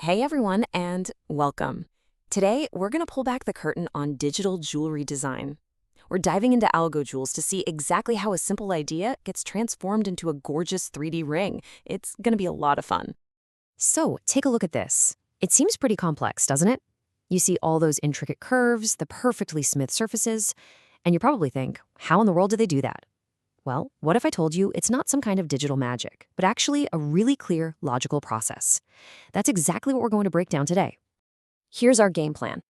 Hey everyone, and welcome. Today, we're going to pull back the curtain on digital jewelry design. We're diving into AlgoJewels to see exactly how a simple idea gets transformed into a gorgeous 3D ring. It's going to be a lot of fun. So, take a look at this. It seems pretty complex, doesn't it? You see all those intricate curves, the perfectly smooth surfaces, and you probably think, how in the world do they do that? Well, what if I told you it's not some kind of digital magic, but actually a really clear, logical process? That's exactly what we're going to break down today. Here's our game plan.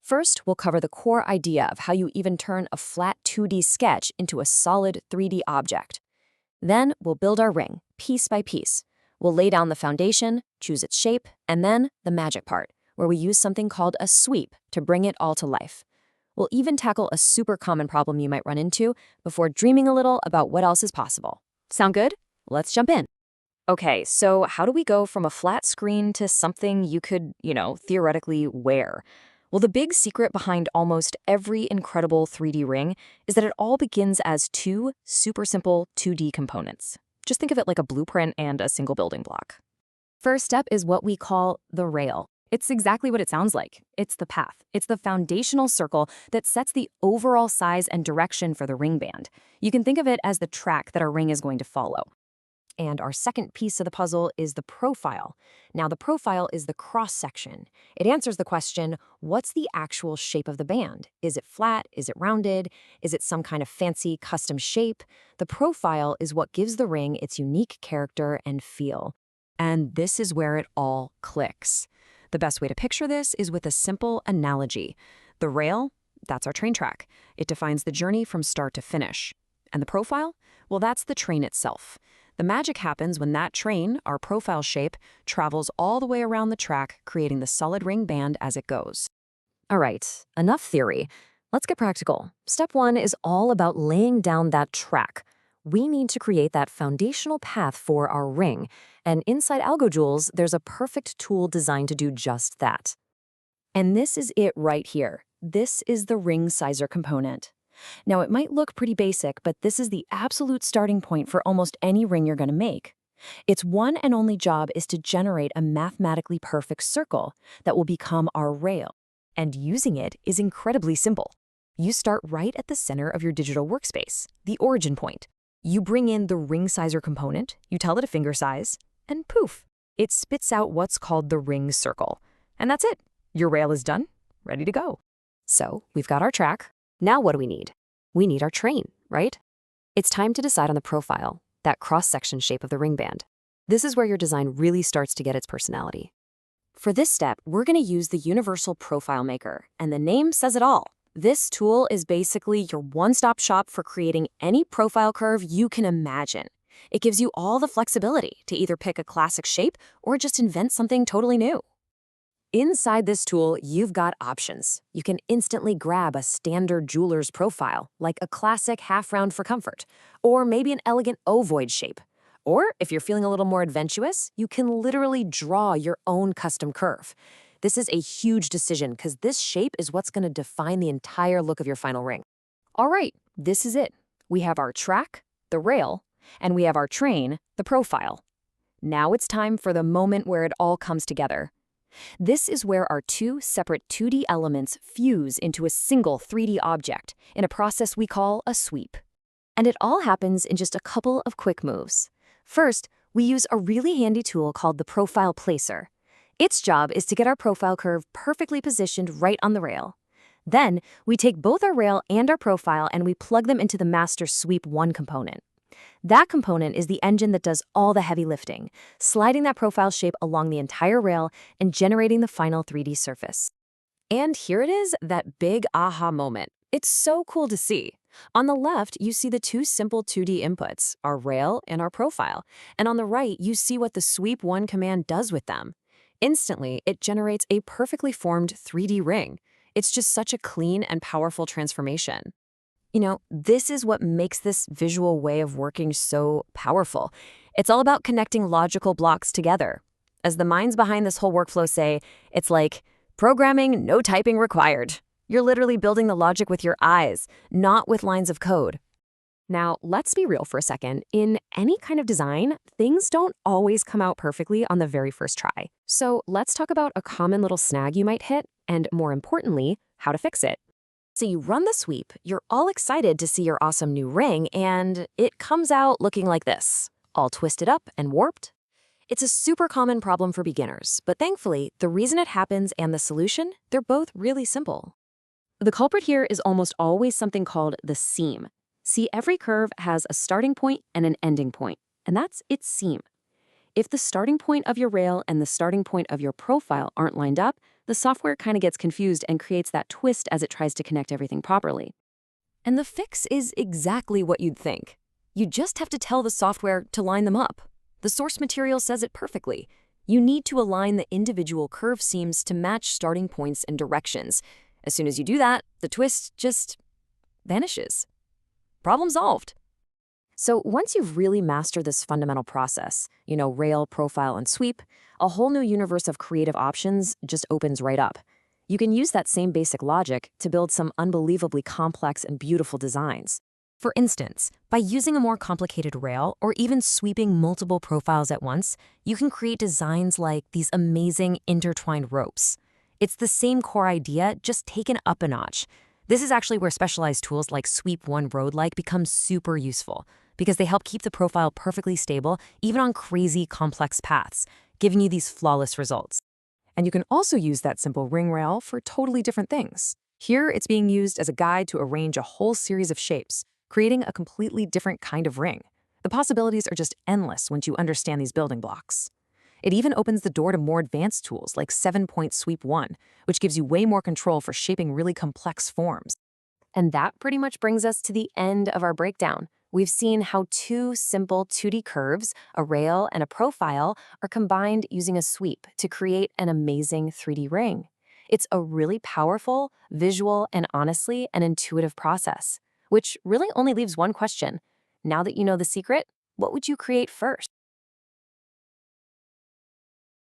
First, we'll cover the core idea of how you even turn a flat 2D sketch into a solid 3D object. Then, we'll build our ring, piece by piece. We'll lay down the foundation, choose its shape, and then the magic part, where we use something called a sweep to bring it all to life. We'll even tackle a super common problem you might run into before dreaming a little about what else is possible. Sound good? Let's jump in. Okay, so how do we go from a flat screen to something you could, theoretically wear? Well, the big secret behind almost every incredible 3D ring is that it all begins as two super simple 2D components. Just think of it like a blueprint and a single building block. First step is what we call the rail. It's exactly what it sounds like. It's the path. It's the foundational circle that sets the overall size and direction for the ring band. You can think of it as the track that our ring is going to follow. And our second piece of the puzzle is the profile. Now, the profile is the cross-section. It answers the question, what's the actual shape of the band? Is it flat? Is it rounded? Is it some kind of fancy custom shape? The profile is what gives the ring its unique character and feel. And this is where it all clicks. The best way to picture this is with a simple analogy. The rail, that's our train track. It defines the journey from start to finish. And the profile? Well, that's the train itself. The magic happens when that train, our profile shape, travels all the way around the track, creating the solid ring band as it goes. All right, enough theory. Let's get practical. Step one is all about laying down that track. We need to create that foundational path for our ring, and inside AlgoJewels, there's a perfect tool designed to do just that. And this is it right here. This is the ring sizer component. Now, it might look pretty basic, but this is the absolute starting point for almost any ring you're going to make. Its one and only job is to generate a mathematically perfect circle that will become our rail. And using it is incredibly simple. You start right at the center of your digital workspace, the origin point. You bring in the ring sizer component, you tell it a finger size, and poof, it spits out what's called the ring circle. And that's it. Your rail is done, ready to go. So, we've got our track. Now what do we need? We need our train, right? It's time to decide on the profile, that cross-section shape of the ring band. This is where your design really starts to get its personality. For this step, we're going to use the Universal Profile Maker, and the name says it all. This tool is basically your one-stop shop for creating any profile curve you can imagine. It gives you all the flexibility to either pick a classic shape or just invent something totally new. Inside this tool, you've got options. You can instantly grab a standard jeweler's profile, like a classic half-round for comfort, or maybe an elegant ovoid shape. Or, if you're feeling a little more adventurous, you can literally draw your own custom curve. This is a huge decision because this shape is what's going to define the entire look of your final ring. All right, this is it. We have our track, the rail, and we have our train, the profile. Now it's time for the moment where it all comes together. This is where our two separate 2D elements fuse into a single 3D object in a process we call a sweep. And it all happens in just a couple of quick moves. First, we use a really handy tool called the Profile Placer. Its job is to get our profile curve perfectly positioned right on the rail. Then, we take both our rail and our profile and we plug them into the Master Sweep 1 component. That component is the engine that does all the heavy lifting, sliding that profile shape along the entire rail and generating the final 3D surface. And here it is, that big aha moment. It's so cool to see. On the left, you see the two simple 2D inputs, our rail and our profile. And on the right, you see what the Sweep 1 command does with them. Instantly, it generates a perfectly formed 3D ring. It's just such a clean and powerful transformation. This is what makes this visual way of working so powerful. It's all about connecting logical blocks together. As the minds behind this whole workflow say, it's like programming, no typing required. You're literally building the logic with your eyes, not with lines of code. Now, let's be real for a second. In any kind of design, things don't always come out perfectly on the very first try. So let's talk about a common little snag you might hit, and more importantly, how to fix it. So you run the sweep, you're all excited to see your awesome new ring, and it comes out looking like this, all twisted up and warped. It's a super common problem for beginners, but thankfully, the reason it happens and the solution, they're both really simple. The culprit here is almost always something called the seam. See, every curve has a starting point and an ending point, and that's its seam. If the starting point of your rail and the starting point of your profile aren't lined up, the software kind of gets confused and creates that twist as it tries to connect everything properly. And the fix is exactly what you'd think. You just have to tell the software to line them up. The source material says it perfectly. You need to align the individual curve seams to match starting points and directions. As soon as you do that, the twist just vanishes. Problem solved. So once you've really mastered this fundamental process, rail, profile, and sweep, a whole new universe of creative options just opens right up. You can use that same basic logic to build some unbelievably complex and beautiful designs. For instance, by using a more complicated rail or even sweeping multiple profiles at once, you can create designs like these amazing intertwined ropes. It's the same core idea, just taken up a notch. This is actually where specialized tools like Sweep One Road-like become super useful, because they help keep the profile perfectly stable even on crazy complex paths, giving you these flawless results. And you can also use that simple ring rail for totally different things. Here, it's being used as a guide to arrange a whole series of shapes, creating a completely different kind of ring. The possibilities are just endless once you understand these building blocks. It even opens the door to more advanced tools like 7-point Sweep 1, which gives you way more control for shaping really complex forms. And that pretty much brings us to the end of our breakdown. We've seen how two simple 2D curves, a rail and a profile, are combined using a sweep to create an amazing 3D ring. It's a really powerful, visual, and honestly, an intuitive process, which really only leaves one question. Now that you know the secret, what would you create first?